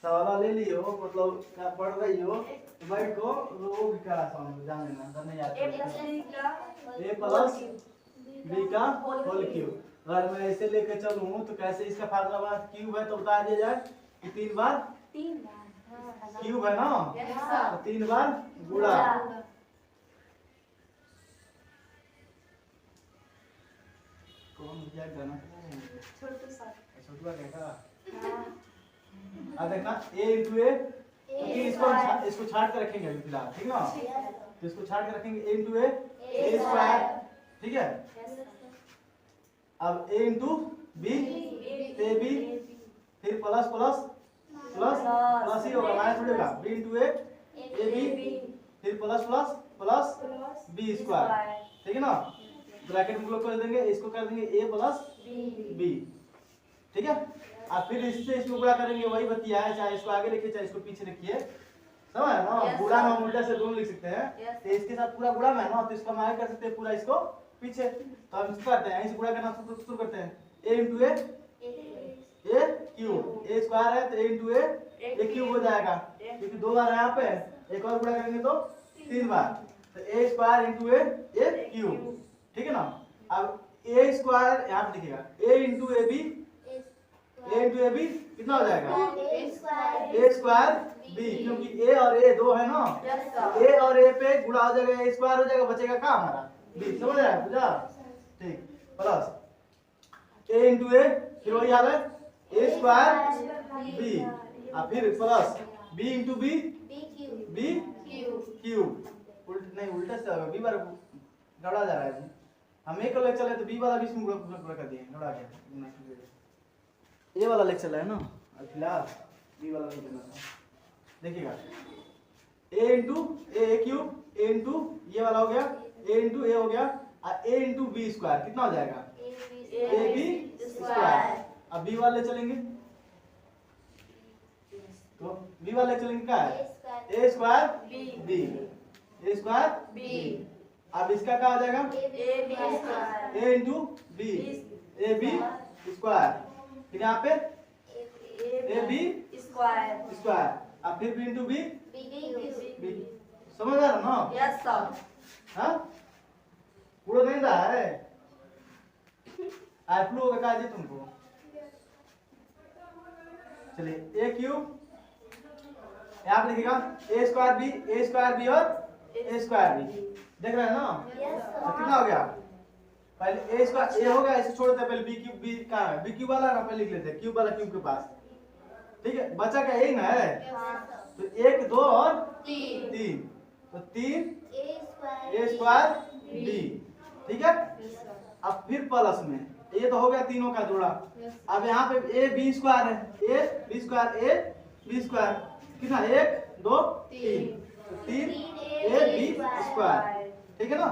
सवाल ले लियो, मतलब क्या पढ़ रही हो तो बैठो, रोग क्या समझ जान लेना, तो नहीं आता ए प्लस बी का होल क्यूब। अगर मैं ऐसे लेके चलूं तो कैसे इसका फार्मूला बना, क्यूब है तो बता दिया जाए कि 3 बार क्यूब है ना, तो 3 बार गुणा। कौन क्या गाना छोटू देखा देखा a इंटू ए, इसको छाट के रखेंगे अभी फिलहाल, ठीक ना, तो इसको छाट के रखेंगे a इंटू ए स्क्वायर, ठीक है। अब a into b, a b, फिर प्लस प्लस प्लस प्लस ही होगा, माइनस थोड़ी होगा, b इंटू ए बी, फिर plus plus plus b square, ठीक है ना। ब्रैकेट में लोग कर देंगे, इसको कर देंगे a प्लस बी, ठीक है। अब फिर इससे इसको गुणा करेंगे, वही बतिया है, चाहे इसको आगे लिखिए चाहे इसको पीछे लिखिए, समझ ना। गुणा में उल्टा से दोनों लिख सकते हैं, तो इसके साथ पूरा गुणा में ना, तो इसको हम आगे कर सकते हैं पूरा इसको पीछे, तो हम इसको करते हैं, इसे गुणा करना शुरू करते हैं। a into A cube, A square है तो a इंटू ए क्यूब हो जाएगा, क्योंकि 2 बार यहाँ पे, एक और गुणा करेंगे तो 3 बार, तो a square into A cube, ठीक है ना। अब ए स्क्वायर यहाँ पे लिखिएगा, a into a b, a into a b कितना हो जाएगा, ए स्क्वायर बी, क्योंकि ए और ए 2 है ना, ए और ए पे गुणा हो जाएगा, ए स्क्वायर हो जाएगा, बचेगा क्या हमारा बी, समझ रहे हैं पूजा, ठीक। प्लस ए इंटू ए, फिर वही हाल है ए स्क्वायर बी, और फिर plus b into b cube, नहीं उल्टा से होगा, बी बार गड़ा जा रहा है जी, हम एक लेक्चर चले तो बी वाला भी इसमें पूरा कर दिए, गड़ा गया, ये वाला लेक्चर है ना, फिलहाल बी वाला नहीं करना था, देखिएगा a into A cube, A into ये वाला हो गया, a इंटू ए हो गया, और a इंटू बी स्क्वायर कितना हो जाएगा, ए बी स्क्वायर। अब बी वाले चलेंगे, तो बी वाले चलेंगे क्या है, a square b, a square b. अब इसका क्या हो जाएगा, a into b, a b square, फिर यहाँ पे ए बी स्क्वायर, अब फिर बी इंटू बी, समझ आ रहा ना, यस सर, हाँ पूरा नहीं रहा है, फ्लो होगा क्या जी तुमको, चलिए ए क्यूब, यहाँ पे लिखिएगा ए स्क्वायर बी और ए स्क्वायर बी, देख रहे हैं ना, तो कितना हो गया, पहले ए स्क्वायर ए हो गया, इसे छोड़ देते हैं, पहले बी क्यूब, बी कहाँ है, बी क्यूब वाला ना पहले लिख लेते हैं, क्यूब वाला क्यूब के पास, ठीक है, बचा क्या यही ना है, तो 1 2 और 3, तो 3 ए स्क्वायर बी, ठीक है। अब फिर प्लस में ये तो हो गया तीनों का जोड़ा, अब यहाँ पे ए बी स्क्वायर है, ए बी स्क्वायर कितना, 1 2 3, तो 3 ए बी स्क्वायर, ठीक है ना।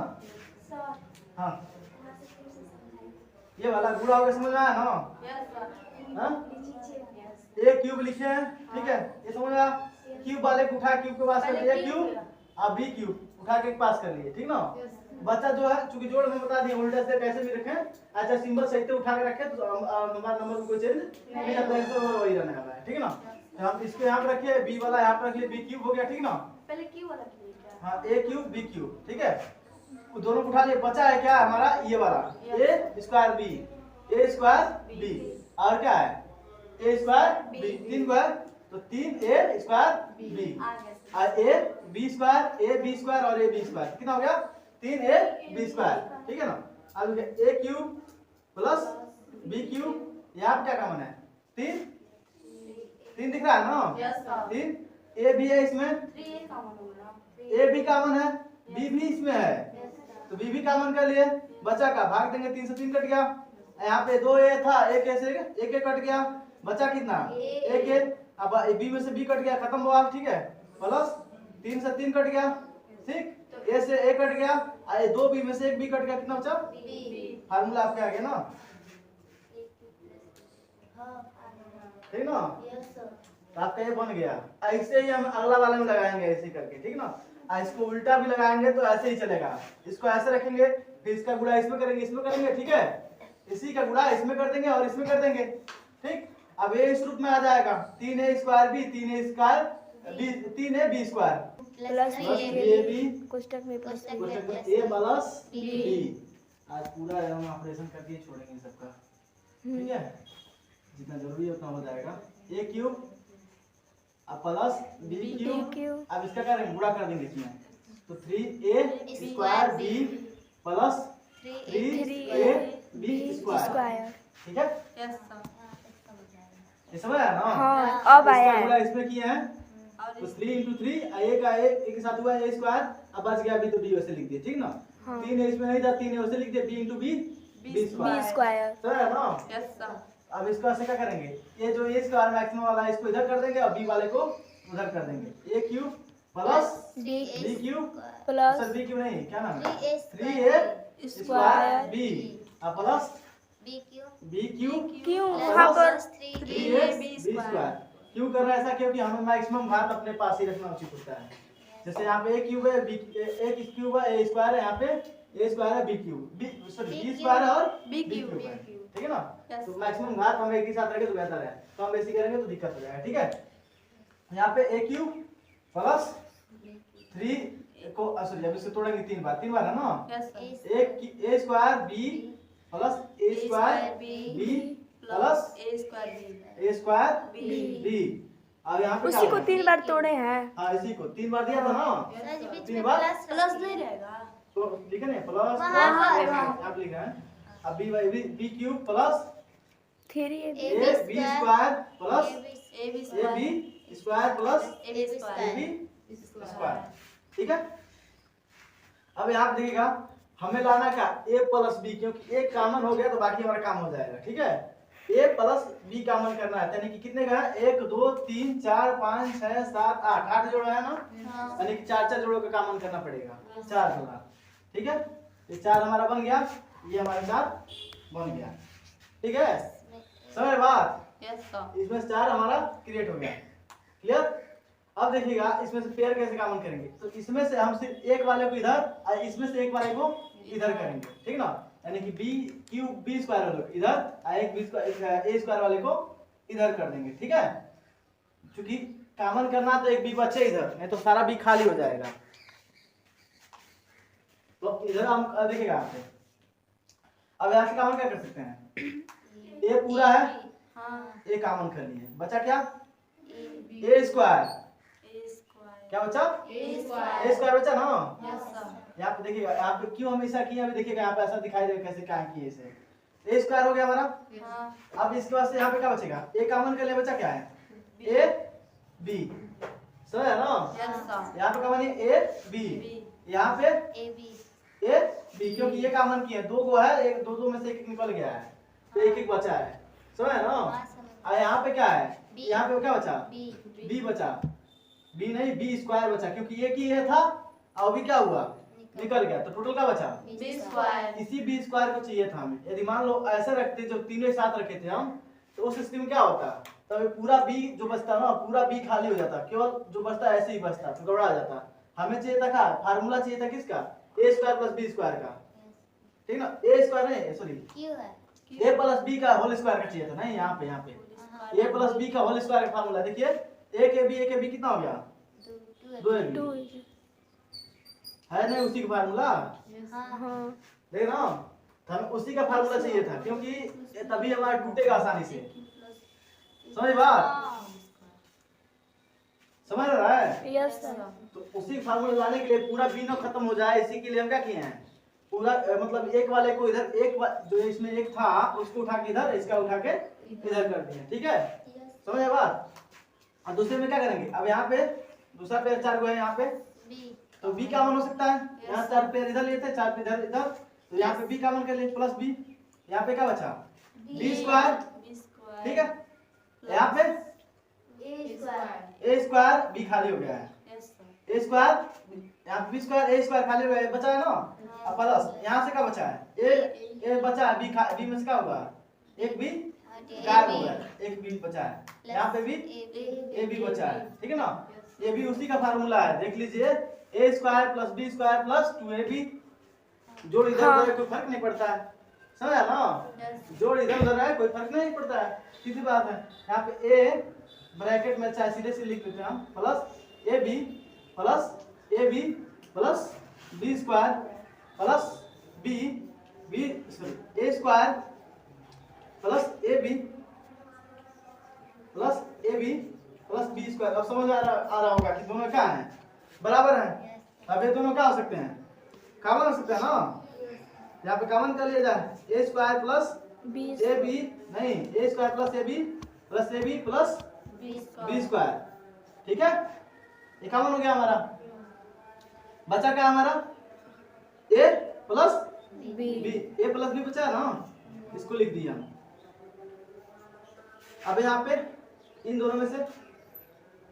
हाँ ये वाला गुणा हो गया, समझ में आया ना, हाँ ए क्यूब लिखे हैं, ठीक है, ये समझ में आया, क्यूब वाले को उठा क्यूब के पास कर दिया क्यूब, अब बी क्यूब उठा के पास कर लिए, ठीक ना। बच्चा जो है चूंकि जोड़ में बता दिया, उल्टा से कैसे भी रखें, अच्छा सिंबल सही से उठा के रखें तो हमारा नंबर में कोई चेंज नहीं आता है, तो वही रहने वाला है, ठीक है ना। तो हम इसको यहाँ पे रखिए, बी वाला यहाँ पे रखिए, बी क्यूब हो गया, ठीक ना, पहले क्यूब वाला क्यूब, हाँ ए क्यूब बी क्यूब, ठीक है, दोनों को उठा लिए, बचा है क्या हमारा ये वाला ए स्क्वायर बी, और क्या है ए स्क्वायर बी, 3 बार तो 3 ए स्क्वायर बी, और ए बी स्क्वायर और ए बी स्क्वायर कितना हो गया, 3 ए बी स्क्वायर, ठीक है ना। अब ए क्यूब प्लस बी क्यूब, यहाँ पे क्या कॉमन है, 3 दिख रहा है ना, 3 ए भी है इसमें, ए भी कॉमन है, बी भी इसमें है, तो बी भी कॉमन कर लिए, बचा का भाग देंगे, 3 से 3 कट गया, यहाँ पे 2 ए था, एक ए से एक कट गया, बचा कितना, एक, अब बी में से बी कट गया, खत्म हुआ, ठीक है, प्लस 3 से 3 कट गया, ठीक, ए से ए कट गया, 2 बी में से एक बी कट गया, कितना बचा, फार्मूला आपके आ गया ना, ठीक ना, तो आपका ये बन गया। ऐसे ही हम अगला वाले में लगाएंगे, ऐसे करके, ठीक ना। इसको उल्टा भी लगाएंगे तो ऐसे ही चलेगा, इसको ऐसे रखेंगे, फिर इसका गुणा इसमें करेंगे, ठीक है, इसी का गुणा इसमें कर देंगे और इसमें कर देंगे, ठीक। अब ए इस रूप में आ जाएगा 3a square b 3a square b 3a b square plus b b कोष्टक में प्लस ए प्लस बी। आज पूरा हम ऑपरेशन करके छोड़ेंगे सबका, ठीक है, जितना जरूरी है उतना हो जाएगा। ए क्यूब अब प्लस बी क्यूब, अब इसका क्या करेंगे, गुणा कर देंगे इसमें, तो 3a square b plus 3a b square, ठीक है। ये समझ आया ना? हाँ, अब आया है। इसमें किए हैं तो 3 into 3 a का a के साथ हुआ a स्क्वायर, अब बच गया b तो b वैसे लिख दिए, ठीक ना। 3 है इसमें नहीं था, 3 है वैसे लिख दिए b into b b square, समझ आया ना? Yes sir. अब इसको ऐसे क्या करेंगे, ये जो a स्क्वायर मैक्सिमम वाला है इसको इधर कर देंगे और b वाले को उधर कर देंगे। a cube plus b cube plus sir b cube नहीं, क्या नाम है, 3a स्क्वायर b अब प्लस b क्यूब क्यों यहाँ पर 3a b स्क्वायर। क्यों कर रहा है ऐसा, क्योंकि हमें मैक्सिमम घात अपने पास ही रखना उचित होता है। जैसे यहाँ पे a क्यूब है, b a क्यूब है, a स्क्वायर है, यहाँ पे a स्क्वायर है, b क्यूब b स्क्वायर है और b क्यूब है, ठीक है ना। तो मैक्सिमम घात हम एक ही साथ रखें तो बेहतर है, तो हम ऐसे करेंगे तो दिक्कत हो जाएगा, ठीक है। यहाँ पे a क्यूब प्लस 3 को सॉरी अब इसको तोड़ेंगे 3 बार है ना। a square b plus a square b plus a square b। अब यहाँ पे उसी को 3 बार तोड़े हैं। हाँ इसी को 3 बार दिया था ना, 3 बार प्लस नहीं रहेगा तो ठीक है ना, प्लस आप लिख रहे हैं। अब b cube plus 3a b square plus a b square plus a square b square, ठीक है। अब यहाँ पे देखिएगा हमें लाना क्या, a प्लस b, क्योंकि एक कॉमन हो गया तो बाकी हमारा काम हो जाएगा, ठीक है। a प्लस b कॉमन करना है, यानी कि कितने का है, 1 2 3 4 5 6 7 8 जोड़ा है ना, यानी कि 4 जोड़ों का कॉमन करना पड़ेगा, 4 जोड़ा, ठीक है। ये 4 हमारा बन गया, ये हमारा 4 बन गया, ठीक है। समझ बात, इसमें से 4 हमारा क्रिएट हो गया, क्लियर। अब देखिएगा इसमें से पेयर कैसे कॉमन करेंगे, तो इसमें से हम सिर्फ एक वाले को इधर और इसमें से एक वाले को इधर करेंगे, ठीक ना। यानी कि b क्यूब b स्क्वायर वाले को इधर और एक b स्क्वायर a स्क्वायर वाले को इधर कर देंगे, ठीक है। क्योंकि कॉमन करना तो एक b बचे इधर, नहीं तो सारा b खाली हो जाएगा। तो इधर हम देखिएगा यहाँ पे, अब यहाँ से कॉमन क्या कर सकते हैं, a पूरा है, a कॉमन कर लिए, बचा क्या, a स्क्वायर, क्या बचा, a स्क्वायर बचा ना। यहाँ पे देखिएगा, यहाँ पे क्यों हमेशा किए, अभी देखिएगा यहाँ पे ऐसा दिखाई देगा कैसे क्या किए इसे, a स्क्वायर हो गया हमारा। अब इसके बाद से यहाँ पे क्या बचेगा, a कॉमन कर लिए, बचा क्या है, a b, समझ है ना। यहाँ पे कॉमन है a b, यहाँ पे a b, क्योंकि ये कॉमन किए, 2 को है, एक दो में से एक निकल गया है तो एक बचा है, समझ है ना। और यहाँ पे क्या है, यहाँ पे क्या बचा, b बचा, b नहीं b स्क्वायर बचा, क्योंकि ये की ये था और अभी क्या हुआ, निकल गया, तो टोटल क्या बचा, बी स्क्वायर। इसी b स्क्वायर को चाहिए था हमें। यदि मान लो ऐसे रखते, जब तीनों एक साथ रखे थे हम, तो उस स्थिति में क्या होता, तब पूरा b जो बचता ना, पूरा b खाली हो जाता, केवल जो बचता ऐसे ही बचता, तो गड़बड़ा जाता। हमें चाहिए था क्या, फार्मूला चाहिए था किसका, a square plus b square का, ठीक ना। a स्क्वायर नहीं सॉरी a प्लस b का होल स्क्वायर का चाहिए था, नहीं यहाँ पे a प्लस b का होल स्क्वायर का फार्मूला देखिए, a के b कितना हो गया, 2ab है नहीं, उसी का फार्मूला देख ना, हमें उसी का फार्मूला चाहिए था, क्योंकि तभी हमारा टूटेगा आसानी से, समझ बात, समझ रहा है। Yes sir. तो उसी फार्मूला लाने के लिए पूरा b ना खत्म हो जाए, इसी के लिए हम क्या किए हैं, पूरा मतलब एक वाले को इधर, जो इसमें एक था उसको उठा के इधर, इसका उठा के इधर कर दिया, ठीक है, समझ बात। और दूसरे में क्या करेंगे, अब यहाँ पे दूसरा पेयर 4 को है, यहाँ पे तो b कॉमन हो सकता है, यहाँ 4 पेयर इधर लेते हैं, 4 पेयर इधर, तो यहाँ पे b कॉमन कर लिए प्लस b, यहाँ पे क्या बचा, b स्क्वायर, ठीक है। यहाँ पे a स्क्वायर b खाली हो गया है, a स्क्वायर, यहाँ पे b स्क्वायर a स्क्वायर खाली हो गया है, बचा है ना। अब प्लस यहाँ से क्या बचा है, a बचा है, b में से क्या होगा, एक b गायब हो गया, एक b बचा है, यहाँ पे भी a b बचा है, ठीक है ना। ये भी उसी का फार्मूला है, देख लीजिए, a square plus b square plus 2ab, जोड़ इधर कोई फर्क नहीं पड़ता है, समझा ना? जोड़ इधर उधर है, कोई फर्क नहीं पड़ता है, सीधी बात है। यहाँ पे ए ब्रैकेट में चाहे सीधे से लिख लेते हैं हम, plus a b plus b square plus b a square plus a b plus b square. अब समझ आ रहा होगा कि दोनों क्या है, बराबर है। अब ये दोनों क्या हो सकते हैं, कॉमन हो सकते हैं ना। यहाँ पे कॉमन कर लिया जाए, a square plus a b नहीं, a square plus a b plus b square, ठीक है। ये कॉमन हो गया हमारा। बचा क्या हमारा, ए प्लस बी, ए प्लस बी बचा है ना, इसको लिख दिया। अब यहाँ पे इन दोनों में से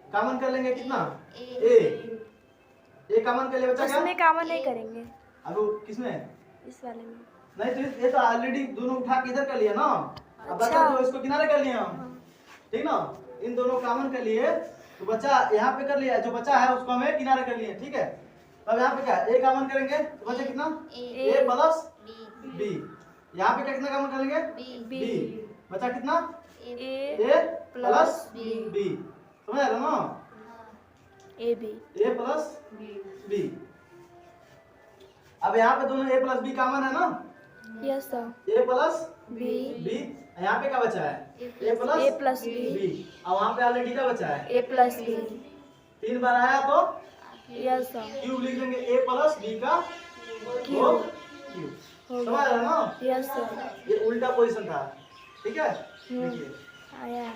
कॉमन कर लेंगे कितना, ए कॉमन कर लिया, बचा क्या, उसमें कॉमन नहीं करेंगे, अब वो किसमें, इस वाले में नहीं तो ये तो ऑलरेडी दोनों उठा के इधर कर लिया ना। अब बचा अच्छा। तो इसको किनारे कर लिया हम, ठीक ना। इन दोनों कॉमन कर लिए तो बचा यहाँ पे कर लिया, जो बचा है उसको हमें किनारे कर लिए, ठीक है। अब यहाँ पे क्या, ए कॉमन करेंगे तो बचा कितना, ए प्लस बी। यहाँ पे क्या कितना कॉमन करेंगे, बी, बचा कितना, ए प्लस बी। समझ आ रहा ना, ए प्लस बी। अब यहाँ पे दोनों ए प्लस बी कॉमन है ना, यस सर। ए प्लस बी, यहाँ पे क्या बचा है, ए प्लस बी। अब वहाँ पे ऑलरेडी क्या बचा है, ए प्लस बी, 3 बार आया तो यस सर। क्यूब लिख देंगे, ए प्लस बी का होल क्यूब। समझ रहे हो ना, यस सर। ये उल्टा पोजीशन था, ठीक है। देखिए आया,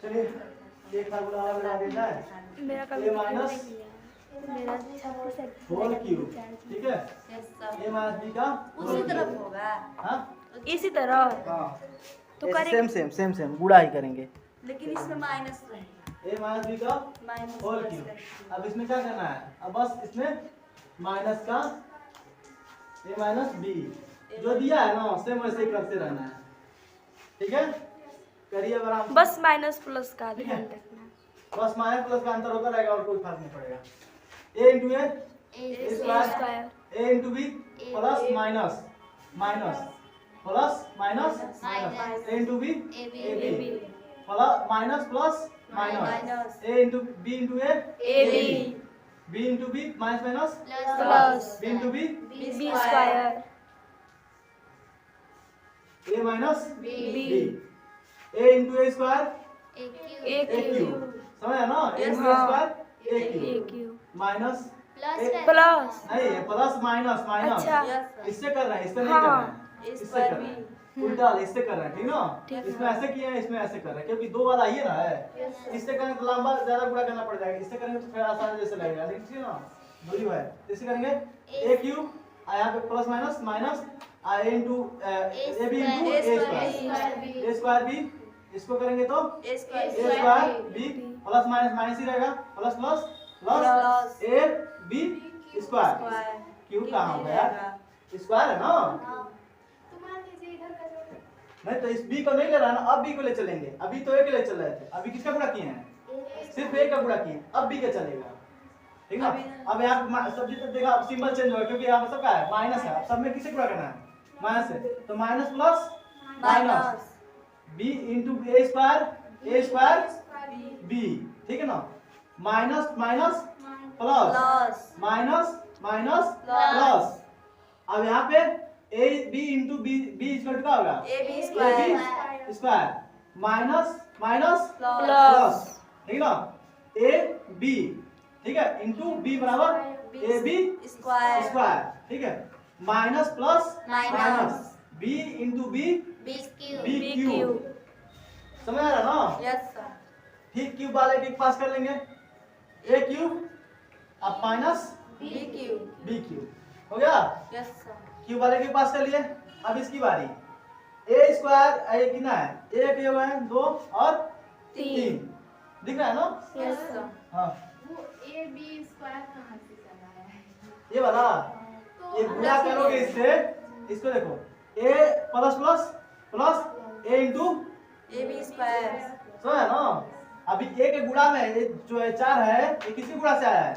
चलिए एक फार्मूला और लगा देता है, मेरा ए माइनस मेरा 26 होल क्यूब, ठीक है। ए माइनस बी का उसी तरफ होगा, हाँ इसी तरह हाँ, तो करेंगे, सेम गुड़ा ही करेंगे। लेकिन इसमें माइनस रहेगा, ए माइनस बी का माइनस होल क्यूब। अब इसमें क्या करना है, अब बस इसमें माइनस का ए माइनस बी जो दिया है ना सेम वैसे ही करते रहना है, ठीक है। करिए बराबर, बस माइनस प्लस का ठीक है। ध्यान रखना। बस माइनस प्लस का अंतर होता रहेगा और कोई फर्क नहीं पड़ेगा। A into a square, a into b plus minus plus minus a into b a b plus minus plus minus a into b b into b minus minus plus b into b b square, a minus b, a into a square a a cube, cube. समझ ना, a into a हाँ। Square a a cube cube minus plus, नहीं ये plus minus अच्छा इससे कर रहे हैं, इससे नहीं हाँ। कर रहे हैं, इससे कर रहे हैं, उल्टा इससे कर रहे हैं, ठीक ना। ठीक है। इसमें ऐसे किए हैं, इसमें ऐसे कर रहे हैं, क्योंकि 2 बार आइए ना है। इससे करेंगे तो लंबा ज्यादा गुणा करना पड़ जाएगा, इससे करेंगे तो फिर आसान जैसे लगेगा, लेकिन ठीक है ना, दूरी है। इससे करेंगे ए क्यूब, यहाँ पे plus minus minus a into a b into a square b, इसको करेंगे तो a square b plus minus minus ही रहेगा, plus plus plus a b square. Cube कहाँ हो गया, स्क्वायर है ना। नहीं तो इस बी को नहीं ले रहा ना, अब बी को ले चलेंगे। अभी तो ए के ले चल रहे थे, अभी किसका गुणा किए हैं, सिर्फ ए का गुणा किए, अब बी का चलेगा, ठीक ना। अब यहाँ सब्जी तक देखा, अब सिंबल चेंज हुआ क्योंकि यहाँ पर सब क्या है, माइनस है। अब सब में किसे गुणा करना है, माइनस है, तो minus plus minus b into a square b, ठीक है ना। Minus minus plus minus minus plus. अब यहाँ पे a b into b equal to क्या होगा, a b square minus minus plus, ठीक ना, ए बी, ठीक है, इंटू बी बराबर ए बी स्क्वायर, ठीक है, minus plus minus b into b b cube, समझ आ रहा ना। यस सर, ठीक, क्यूब वाले के पास कर लेंगे, ए क्यूब अब minus b cube, b cube हो गया। यस सर, क्यूब वाले के पास कर लिए। अब इसकी बारी, ए स्क्वायर कितना है, एक ये हुआ है 2 और 3, दिख रहा है ना? Yes sir. हाँ वो ए बी स्क्वायर कहाँ से चला है? ये वाला ये गुणा करोगे इससे, इसको देखो a plus plus plus a into a b square समझ है ना? अभी a के गुणा में ये जो है 4 है ये किसके गुणा से आया है?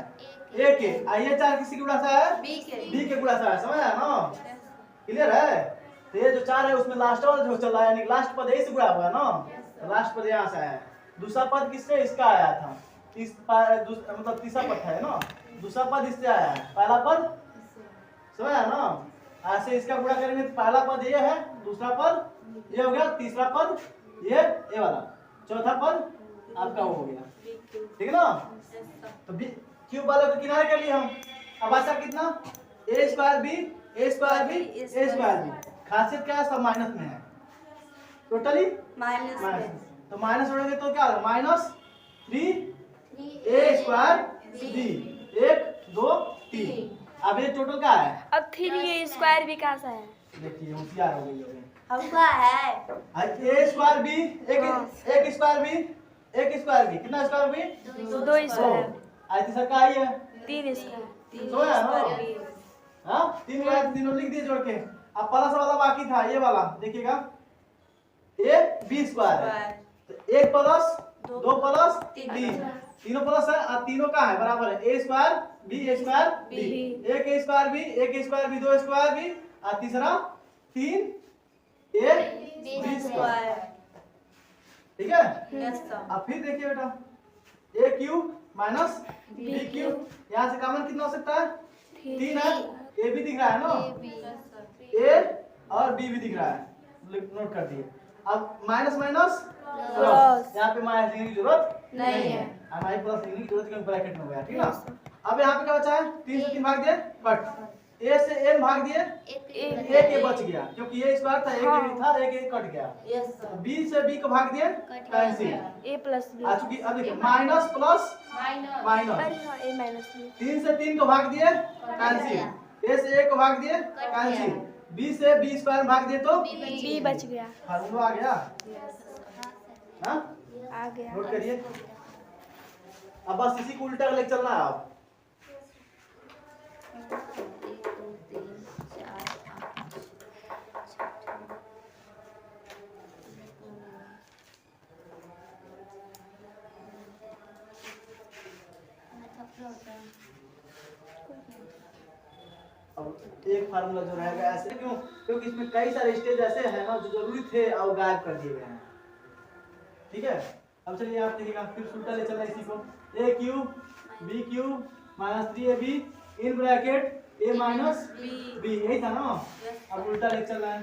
a के। ये 4 किसके गुणा से आया है? बी के b के गुणा से आया है, समझ है ना? क्लियर है? तो ये जो 4 है उसमें लास्ट वाला जो चल रहा है यानी लास्ट पद यही से गुणा हुआ है ना? लास्ट पद यहाँ से आया है। दूसरा पद किससे? इसका आया था। मतलब तीसरा पद है ना? दूसरा पद इससे आया है, पहला पद समझ है ना? ऐसे इसका गुणा करेंगे तो पहला पद ये है, दूसरा पद ये हो गया, तीसरा पद ये वाला, चौथा पद आपका वो हो गया। ठीक है ना? तो क्यूब वाले को किनारे कर लिए हम। अब ऐसा कितना? a square b a square b a square b. खासियत क्या है? सब माइनस में है टोटली माइनस माइनस। तो माइनस जोड़ेंगे तो क्या होगा? Minus 3a square b 1 2 3। अब ये टोटल क्या है? अब 3a स्क्वायर भी कहाँ से है? देखिए होशियार हो गई होगी। हमका है a स्क्वायर बी एक स्क्वायर बी कितना स्क्वायर बी? 2 स्क्वायर। आई तीसरा का आई है 3 स्क्वायर। तो है ना? हाँ 3 बार तीनों लिख दिए जोड़ के। अब प्लस वाला बाकी था ये वाला, देखिएगा a b स्क्वायर है तो 1 प्लस 2 प्लस 3 तीनों प्लस है और तीनों का है बराबर है a स्क्वायर b एक a square b 2 square b और तीसरा 3 a b स्क्वायर। ठीक है? यस सर अब फिर देखिए बेटा a cube minus b cube, यहाँ से कॉमन कितना हो सकता है? 3 है, a भी दिख रहा है ना? a और b भी दिख रहा है, नोट कर दिए। अब माइनस माइनस प्लस, यहाँ पे माइनस लिखने की जरूरत नहीं है, हमारे प्लस लिखने की जरूरत क्योंकि ब्रैकेट में हो गया। ठीक है ना? अब यहाँ पे क्या बचा है? 3 से 3 भाग दिए कट, a से m भाग दिए एक a बच गया क्योंकि ये स्क्वायर था, एक a था, एक कट गया। यस सर b से b को भाग दिए कैंसिल। a plus b। आ चुकी अब देखिए माइनस प्लस माइनस माइनस, अरे हाँ a माइनस b। 3 से 3 को भाग दिए कैंसिल, a से a को भाग दिए कैंसिल, b से b स्क्वायर भाग दिए तो b बच गया। फार्मूला आ गया। हाँ आ गया। नोट करिए। अब बस इसी को उल्टा लेके चलना है आप। अब एक फार्मूला जो रहेगा ऐसे क्यों? क्योंकि इसमें कई सारे स्टेज ऐसे हैं ना जो जरूरी थे और गायब कर दिए गए हैं। ठीक है? अब चलिए आप देखिएगा फिर उल्टा ले चलना इसी को, a cube b cube minus 3ab in bracket a minus b, यही था ना? अब उल्टा ले चलना है,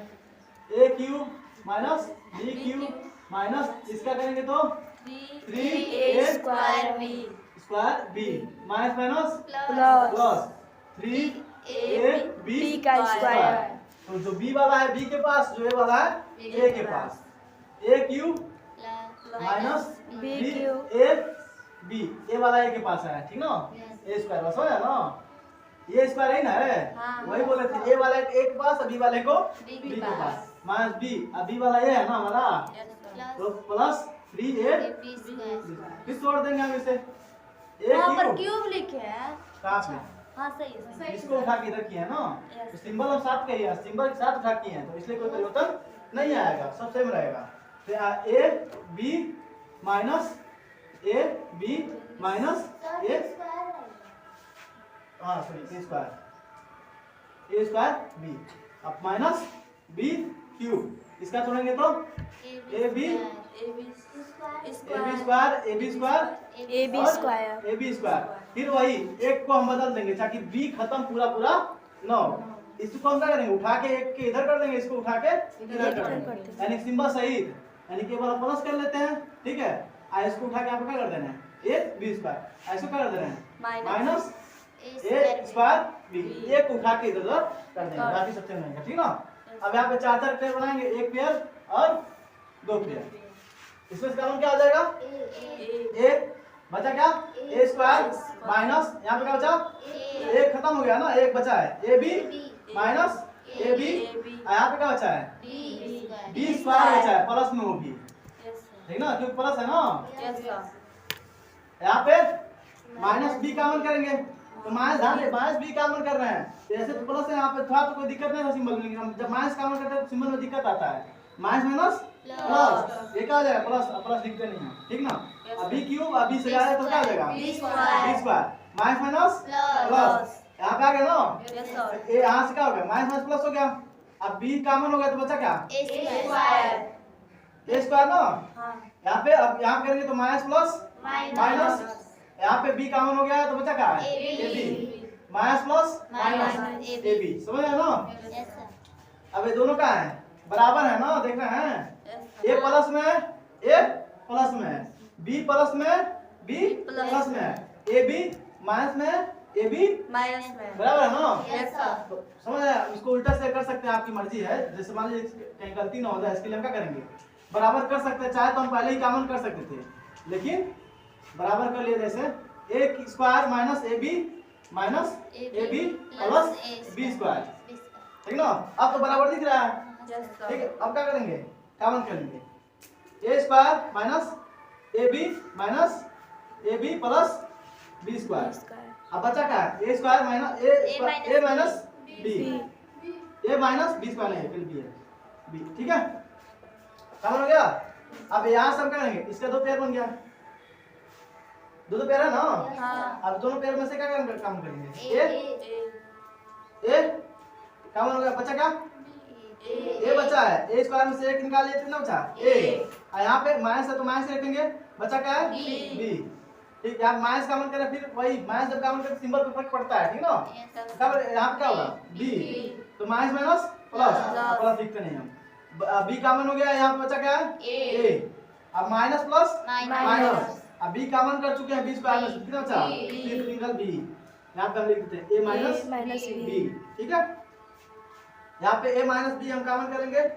a cube minus b cube minus इसका करेंगे तो 3a square b minus minus plus plus 3ab b का स्क्वायर। तो जो b वाला है b के पास, जो a वाला है a के पास, a cube minus b cube a b a वाला a के पास है, ठीक ना? a स्क्वायर बस हो है ना? ये स्क्वायर है ना है? हाँ। वही बोले थे a वाला a के पास और b वाले को b के पास माइनस b, अब b वाला ये है ना हमारा, तो प्लस 3a फिर छोड़ देंगे हम इसे वहाँ पर a क्यूब क्यूब लिखे हैं। साथ में हाँ सही है इसको उठा के इधर किया है ना, तो सिंबल हम साथ का ही है, सिंबल के साथ उठा किए हैं तो इसलिए कोई परिवर्तन नहीं आएगा, सब सेम रहेगा। तो a b minus a b minus a हाँ सॉरी a स्क्वायर b अब माइनस b क्यूब, इसका तोड़ेंगे तो a b स्क्वायर फिर वही एक को हम बदल देंगे ताकि b खत्म पूरा पूरा न हो। इसको हम क्या करेंगे? उठा के एक के इधर कर देंगे, इसको उठा के इधर कर देंगे, यानी सिंबल सहित, यानी कि बार प्लस कर लेते हैं। ठीक है? आ इसको उठा के आपको क्या कर देना है? a b स्क्वायर, ऐसे क्या कर देना है? माइनस a स्क्वायर b, एक उठा के इधर उधर कर देंगे, बाकी सब सेम रहेगा। ठीक ना? अब यहाँ पे 4 पेयर बनाएंगे, एक पेयर और 2 पेयर, इसमें इसका क्या आ जाएगा? a बचा क्या? a स्क्वायर माइनस यहाँ पे क्या बचा? एक खत्म हो गया ना, एक बचा है a b minus a b, यहाँ पे क्या बचा है? b स्क्वायर बचा है, प्लस में वो भी, ठीक ना? क्योंकि प्लस है ना, यहाँ पे माइनस बी कॉमन करेंगे तो माइनस ध्यान दे माइनस बी कॉमन कर रहे हैं तो ऐसे तो प्लस है यहाँ पे थोड़ा तो कोई दिक्कत नहीं था सिंबल में हम जब माइनस कॉमन करते हैं तो सिंबल में दिक्कत आता है माइनस माइनस प्लस ये क्या हो जाएगा प्लस प्लस लिखते नहीं है ठीक ना अभी क्यूब अभी से जाए तो क्या हो जाएगा b square minus minus plus यहाँ पे आ गया ना यस सर ये यहाँ से क्या हो गया माइनस माइनस प्लस हो गया अब बी कॉमन हो गया तो बचा क्या ए स्क्वायर ए स्क्वायर ना हां यहाँ पे अब यहाँ करेंगे तो माइनस प्लस माइनस यहाँ पे बी कॉमन हो गया तो बचा क्या है a b minus plus minus a b समझ रहे हो ना यस सर अब ये दोनों का है बराबर है ना देख रहे हैं ए प्लस में ए प्लस में बी प्लस में बी प्लस में ए बी माइनस में ए बी माइनस में बराबर है ना यस सर तो समझ रहे हैं इसको उल्टा से कर सकते हैं आपकी मर्जी है जैसे मान लीजिए कहीं गलती ना हो जाए इसके लिए हम क्या करेंगे बराबर कर सकते हैं चाहे तो हम पहले ही कॉमन कर सकते थे लेकिन बराबर कर लिए जैसे a square minus a b minus a b plus b square ठीक ना अब तो बराबर दिख रहा है यस ठीक सर है अब क्या करेंगे कॉमन कर लेंगे a square minus a b minus a b plus b square अब बचा क्या है a square minus a minus b a minus b square नहीं है फिर बी है बी ठीक है कॉमन हो गया अब यहाँ से हम क्या करेंगे इसका दो पेयर बन गया दो पेयर है ना हां अब दोनों पेयर में से क्या काम करेंगे ए कॉमन हो गया बचा क्या ए बचा है ए स्क्वायर में से एक निकाल लिए कितना बचा ए और यहाँ पे माइनस है तो माइनस रखेंगे बचा क्या है बी ठीक है आप माइनस कॉमन करें फिर वही माइनस जब कॉमन करें सिंबल पे फर्क पड़ता है ठीक ना कब यहाँ पे क्या होगा बी तो माइनस माइनस प्लस प्लस लिखते नहीं हम बी कॉमन हो गया यहाँ पे बचा क्या है ए अब माइनस प्लस माइनस अब बी कॉमन कर चुके हैं बी स्क्वायर में कितना बचा फिर निकल बी यहाँ पे हम लिख देते हैं ए माइनस बी ठीक है यहाँ पे ए माइनस बी हम कॉमन करेंगे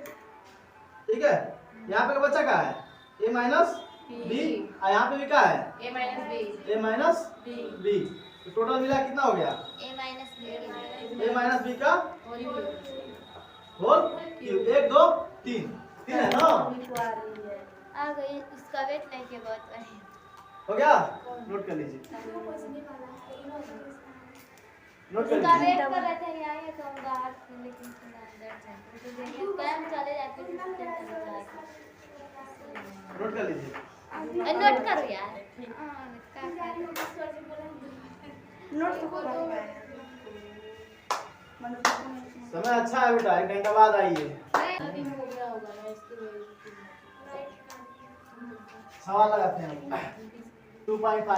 ठीक है यहाँ पे बचा क्या है ए माइनस बी और यहाँ पे भी क्या है ए माइनस बी तो टोटल मिला कितना हो गया ए माइनस बी का होल क्यूब 1 2 3 3 है ना आ गई उसका वेट नहीं के बहुत हो गया नोट कर लीजिए नोट कर उसका लीजिए वेट कर रहे थे यहाँ ये तो बाहर से लेकिन अंदर था तो देखिए टाइम चले जाते हैं नोट कर लीजिए नोट करो यार समय अच्छा है बेटा 1 घंटा बाद आइए सवाल लगाते हैं 2.5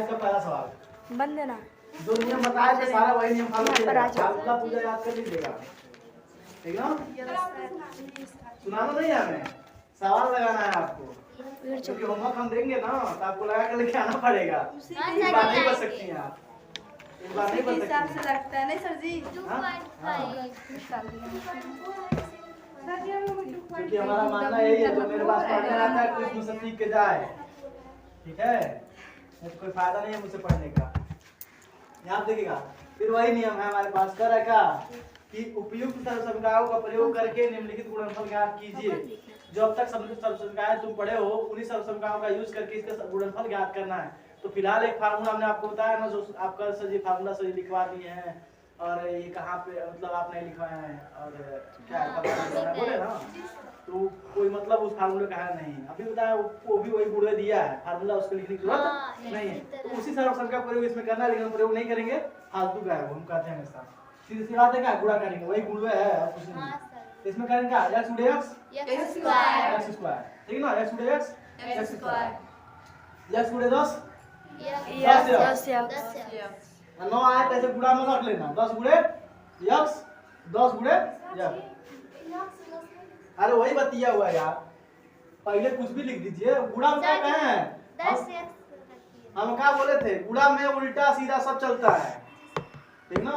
का पहला सवाल बंद देना जो नियम बताए थे सारा वही नियम फॉलो कीजिएगा फार्मूला पूजा याद कर लीजिएगा ठीक ना सुनाना नहीं है हमें सवाल लगाना है आपको क्योंकि होमवर्क हम देंगे ना तो आपको लगा कर लेके आना पड़ेगा इस बार नहीं बच सकती हैं आप इस बार नहीं बच सकती हैं। लगता है नहीं सर जी 2.5 क्योंकि हमारा मानना यही है जो मेरे पास पढ़ने आता है कुछ मुझसे सीख के जाए ठीक है मुझे कोई फायदा नहीं है मुझसे पढ़ने का यहाँ देखिएगा फिर वही नियम है हमारे पास कर रखा कि उपयुक्त सर्वसंख्याओं का प्रयोग करके निम्नलिखित गुणनफल ज्ञात कीजिए जो अब तक सर्वसंख्याएं तुम पढ़े हो उन्हीं सर्वसंख्याओं का यूज करके इसका गुणनफल ज्ञात करना है तो फिलहाल एक फार्मूला हमने आपको बताया ना जो आप कल सर जी फार्मूला सर जी लिखवा दिए हैं और ये कहाँ पे मतलब आपने लिखवाया है और क्या है बोले ना तो कोई मतलब उस फार्मूले का है नहीं अभी बताया वो भी वही गुणे दिया है फार्मूला उसको लिखने की जरूरत नहीं है तो उसी सर्वसंख्या प्रयोग इसमें करना है लेकिन प्रयोग नहीं करेंगे फालतू का है वो हम कहते हैं हमेशा सीधे सीधा क्या गुणा करेंगे वही गुणवे है और कुछ नहीं इसमें करेंगे क्या x गुणे x स्क्वायर ठीक है ना x गुणे x स्क्वायर x गुणे 10 9 आए तो ऐसे गुणा में रख लेना 10 गुणे x 10 गुणे x अरे वही बतिया हुआ यार पहले कुछ भी लिख दीजिए गुणा में क्या कहे हैं हम क्या बोले थे गुणा में उल्टा सीधा सब चलता है ठीक ना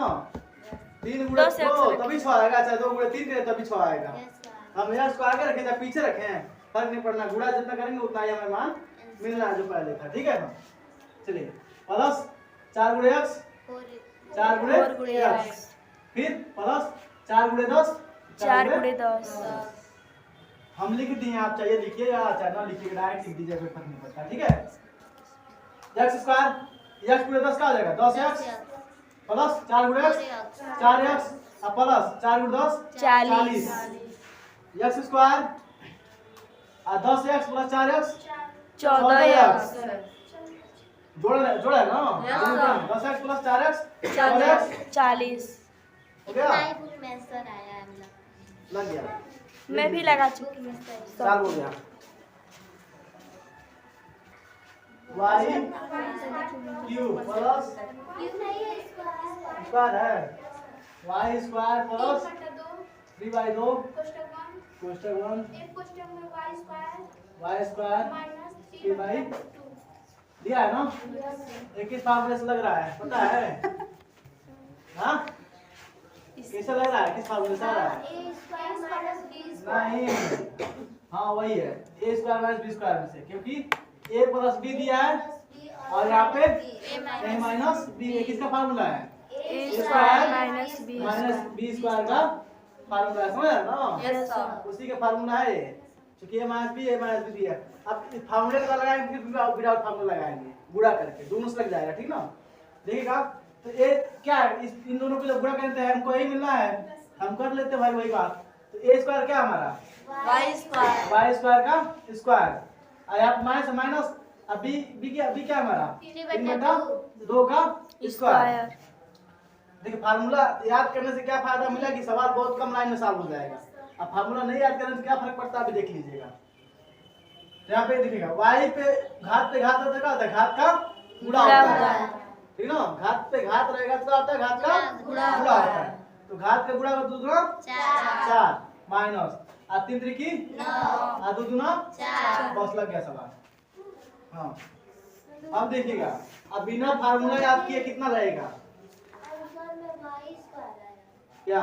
3 गुणे 2 तभी 6 आएगा चाहे 2 गुणे 3 करें तभी 6 आएगा हम x को आगे रखें या पीछे रखें फर्क नहीं पड़ना गुणा जितना करेंगे उतना ही हमें मान मिलना है जो पहले था ठीक है ना चलिए प्लस 4 गुणे x 4 गुणे x फिर प्लस 4 गुणे 10 4 गुणे 10 हम लिख दिए, आप चाहिए लिखिए या चाहे ना लिखिए, डायरेक्ट लिख दीजिए, कोई फर्क नहीं पड़ता। ठीक है, एक्स स्क्वायर, एक्स पूरे 10 का आ जाएगा 10x प्लस 4 गुणे x 4x अब प्लस 4 गुणे 10 40 एक्स स्क्वायर और 10x प्लस 4x 14x जोड़ा है ना, 10x प्लस 4x 40 हो गया, इतना ही बुक में आंसर आया है मतलब। लग गया, मैं भी लगा चुकी हूँ। 4 हो गया। y क्यूब प्लस स्क्वायर है y square plus 3/2 कोष्टक 1 y square 3/2 दिया है ना। 21 फार्मूले से लग रहा है, पता है? हाँ, कैसा लग रहा है, किस फार्मूले से आ रहा है? नहीं, हाँ वही है, a square minus b square में से, क्योंकि a प्लस b दिया है और यहाँ पे a माइनस b, किसका फार्मूला है? a square minus b square का फार्मूला है, समझ ना? Yes sir. उसी का फार्मूला है ये, क्योंकि a माइनस b दिया है। अब इस फार्मूले का लगाएंगे फिर विदाउट फार्मूला लगाएंगे, गुणा करके दोनों से लग जाएगा, ठीक ना? देखिएगा, तो ये क्या है, इन दोनों को जब गुणा करते हैं हमको यही मिलना है, हम कर लेते हैं भाई वही बात। तो a स्क्वायर क्या हमारा? y स्क्वायर का स्क्वायर, और यहाँ माइनस माइनस, अब b क्या हमारा? 3/2 का स्क्वायर। देखिए फार्मूला याद करने से क्या फायदा मिला कि सवाल बहुत कम लाइन में सॉल्व हो जाएगा। अब फार्मूला नहीं याद करने से क्या फर्क पड़ता है अभी देख लीजिएगा। तो यहाँ पे देखिएगा y पे घात होता है, क्या होता है? घात का गुणा होता है, ठीक ना? घात पे घात रहेगा तो क्या होता है? घात का गुणा होता है। तो घात का गुणा का 2 गुना 4 माइनस और 3 त्रिकी 9 और 2 गुना 4, बस लग गया सवाल। हाँ, अब देखिएगा, अब बिना फार्मूला याद किए कितना रहेगा? क्या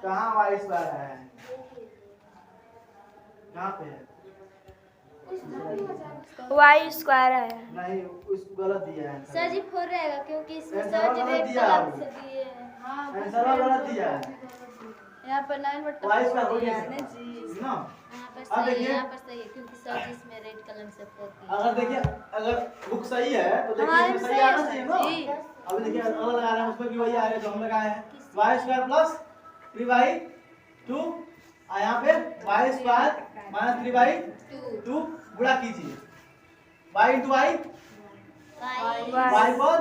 कहाँ y स्क्वायर है? कहाँ पे है? y स्क्वायर है। नहीं, उस गलत दिया है सर जी 4 रहेगा क्योंकि इसमें ऐसा सर जी गलत रेड दिया कलर है। से दिए हैं। आंसर गलत दिया है, यहाँ पर 9 बटा y स्क्वायर हो गया ना ना। यहाँ पर अब सही है, देखिए, यहाँ पर सही है क्योंकि सर जी इसमें रेड कलर से 4 दिए। अगर देखिए अगर बुक सही है तो देखिए हमारे इसमें भी सही सही आना है चाहिए सर ना। जी। अब देखिए अलग लगा रहे हैं, उसमें भी वही आएगा जो हम लगाए हैं, y स्क्वायर प्लस 3/2 और यहाँ पे y स्क्वायर माइनस 3/2 गुणा कीजिए, y इंटू y पर 4,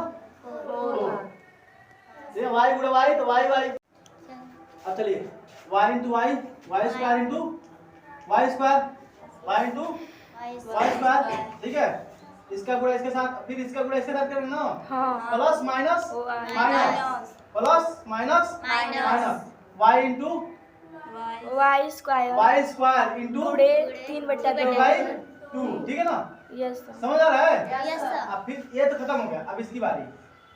ये y गुणा y तो y। अब चलिए y into y square into y square ठीक है, इसका गुणा इसके साथ, फिर इसका गुणा इसके साथ करेंगे ना। हाँ। Plus minus plus minus y into y square into गुणे 3/2। ठीक है ना? Yes sir. समझ आ रहा है? Yes sir. अब फिर ये तो खत्म हो गया, अब इसकी बारी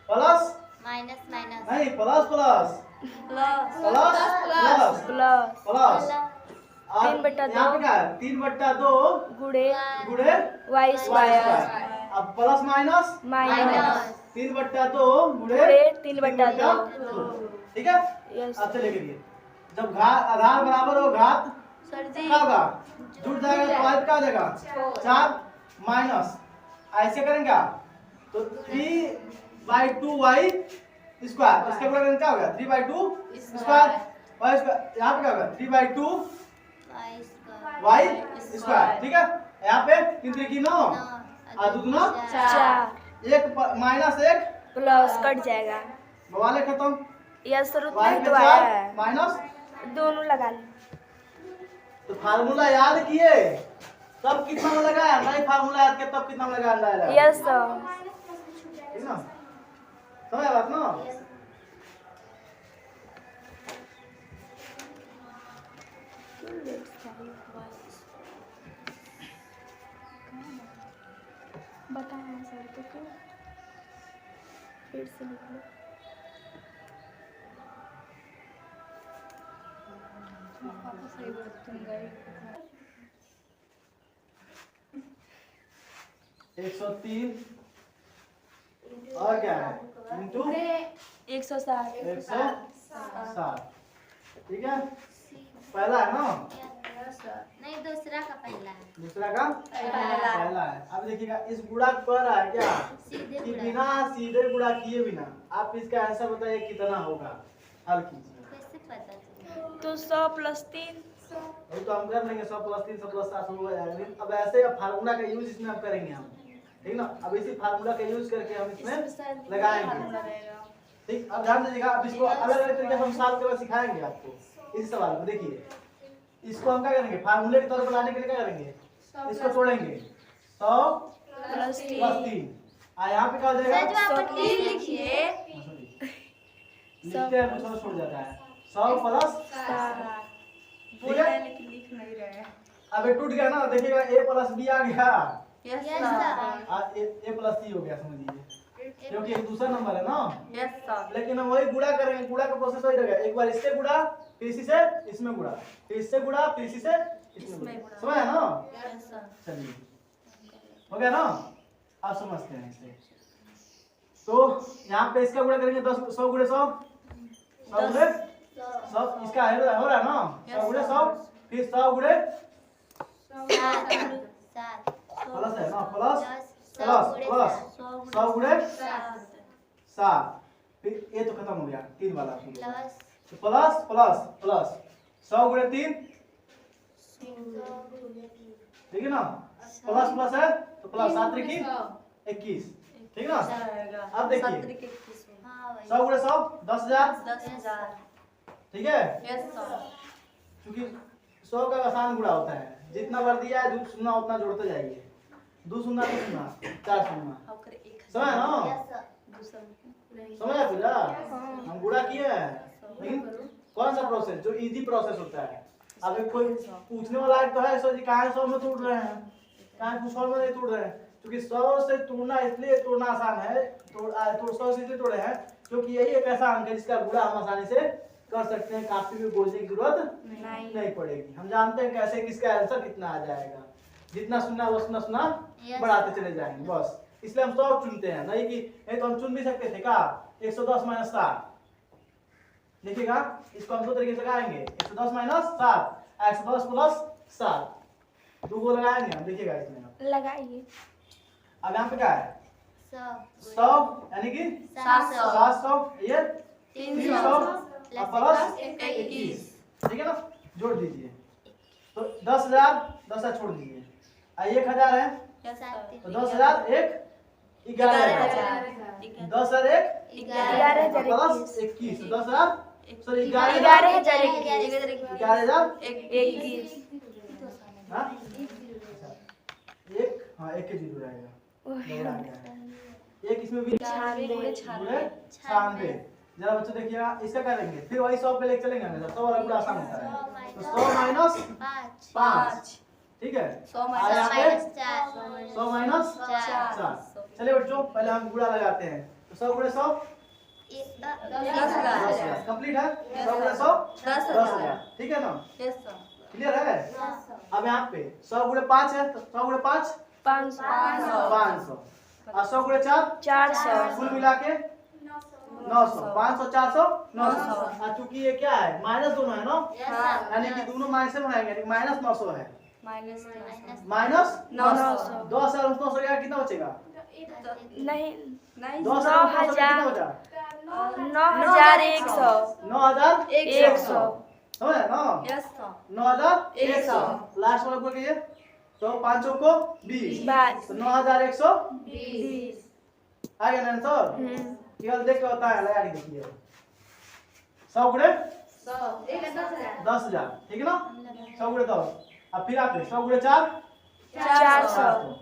प्लस माइनस नहीं plus plus plus plus plus plus 3/2 यहाँ पे क्या है? 3/2 गुणे गुणे y स्क्वायर अब प्लस माइनस माइनस 3/2 गुणे 3/2। ठीक है। यस अब चलिए करिए, जब घात आधार बराबर हो घात सर जी क्या होगा? जुड़ जाएगा तो y क्या हो जाएगा? 4 माइनस ऐसे करेंगे आप तो 3/2y स्क्वायर, इसके बराबर क्या होगा? 3/2 स्क्वायर y स्क्वायर, यहाँ पे क्या होगा? 3/2 y स्क्वायर, ठीक है। यहाँ पे 3 त्रिकी 9 और 2 दूना 4 1 माइनस 1 प्लस कट जाएगा। बवाले खत्म। यस सर, y उतना ही पे तो आया 4 है। माइनस, दोनों लगा ले। तो फार्मूला याद किए तब कितना में लगाया, नहीं फार्मूला याद किया तब कितना में लगाया अंदाजा लगा। Yes sir. ठीक ना? समझ बात ना? बताया सर तो क्यों फिर से लिख लो। 103 और क्या है? इंटू 107। 107, ठीक है। पहला है ना, नहीं, दूसरा का पहला है। दूसरा का पहला है। अब देखिएगा इस गुणा कर रहा है क्या सीधे कि गुणा। बिना सीधे गुणा किए बिना आप इसका आंसर बताइए कितना होगा, हल कीजिए। कैसे पता चलेगा? तो 100 + 3 वही तो हम कर लेंगे 100 + 3 100 + 7 हो जाएगा। लेकिन अब ऐसे फार्मूला का यूज इसमें हम करेंगे हम, ठीक ना। अब इसी फार्मूला का यूज करके हम इसमें लगाएंगे, ठीक। अब ध्यान दीजिएगा, अब इसको अलग अलग तरीके से हम सॉल्व करना सिखाएंगे आपको इस सवाल को। देखिए इसको हम क्या करेंगे, फार्मूले के तौर पर लाने के लिए क्या करेंगे, इसको तोड़ेंगे 100 + 3 + 3 यहाँ पे क्या हो जाएगा, सर, जो आप 3 लिखिए, लिखते हैं तो थोड़ा छूट जाता है। 100 + 7 ठीक है। लेकिन लिख नहीं रहे हैं। अब ये टूट गया ना, देखिएगा a + b आ गया, यस सर। a + c हो गया, समझिए, क्योंकि एक दूसरा नंबर है ना। Yes sir. लेकिन हम वही गुणा करेंगे, गुणा का प्रोसेस वही रहेगा। एक बार इससे गुणा, फिर इसी से इसमें गुणा, फिर इससे गुणा, फिर इसी से इसमें गुणा, समझ है ना। Yes sir. चलिए हो गया ना, आप समझते हैं इसे। तो यहाँ पे इसका गुणा करेंगे 10 100 × 100 100 × 100 इसका हो रहा है ना, 100 × 100 फिर 100 × 7 प्लस है ना, प्लस 100 × 7 फिर ये तो खत्म हो गया 3 वाला, प्लस तो प्लस प्लस प्लस 100 × 3, ठीक है ना। प्लस प्लस है तो प्लस 7 × 3 21, ठीक ना। अब देखिए 100 × 100 10,000, ठीक है। क्योंकि 100 का आसान गुणा होता है, जितना बार दिया है 2 शून्य उतना जोड़ते जाइए, 2 शून्य 2 शून्य 4 शून्य, समझ ना, समझ आ पूरा। हम गुणा किए हैं, लेकिन कौन सा प्रोसेस, जो इजी प्रोसेस होता है। अब एक कोई पूछने वाला है तो है सर जी कहाँ 100 में तोड़ रहे हैं, कहाँ कुछ और में नहीं तोड़ रहे हैं, क्योंकि 100 से तोड़ना इसलिए तोड़ना आसान है, तोड़ 100 से इसलिए तोड़े हैं क्योंकि यही एक ऐसा अंक है जिसका गुणा हम आसानी से कर सकते हैं, काफी में बोलने की जरूरत नहीं पड़ेगी। हम जानते हैं कैसे किसका आंसर कितना आ जाएगा, जितना सुनना वो सुनना बढ़ाते चले जाएंगे बस। इसलिए हम 100 चुनते हैं, नहीं कि नहीं तो हम चुन भी सकते थे का 110 - 7। देखिएगा इसको हम दो तरीके से लगाएंगे, 110 - 7 110 + 7 दो को लगाएंगे हम, देखिएगा इसमें लगाइए। अब यहाँ पे क्या है 100 यानी कि 700, ये 300 प्लस 21, ठीक है ना। जोड़ दीजिए तो 10,000 10,000 छोड़ दीजिए, 1,000 है तो 10,000 1 11,000, 10,000 1 11,000 प्लस 21, 10,000 सॉरी 11,000 11,000 21। हाँ एक, हाँ 1 के जीरो रहेगा, दोबारा आ गया है। एक इसमें भी 96। जरा बच्चों देखिएगा इसका क्या करेंगे, फिर वही 100 पे लेके चलेंगे हमेशा, 100 वाला पूरा आसान होता है। तो 100 - 5, ठीक है। 100 और यहाँ पे 100 - 4 4। चलिए बच्चों पहले हम गुणा लगाते हैं, तो 100 × 100 10,000 कंप्लीट है, 100 × 100 10,000, ठीक है ना, क्लियर है। अब यहाँ पे 100 × 5 है तो 100 × 5 500 और 100 × 4 400। कुल मिला के 900, 500 400 900। और चूंकि ये क्या है माइनस दोनों है ना, यानी कि दोनों माइनस में रहेंगे, माइनस 900 है, माइनस 900 2,900 का कितना बचेगा, नहीं 2,900 कितना बचा 9,100 9,100, समझ ना 9,100। लास्ट वाला बोल कीजिए, तो 500 को 20 तो 9,120 आ गया ना आंसर। केवल देख के होता है, लगा के देखिए 100 × 10,000, ठीक है ना, 100 × 10। अब फिर आप 100 × 4 400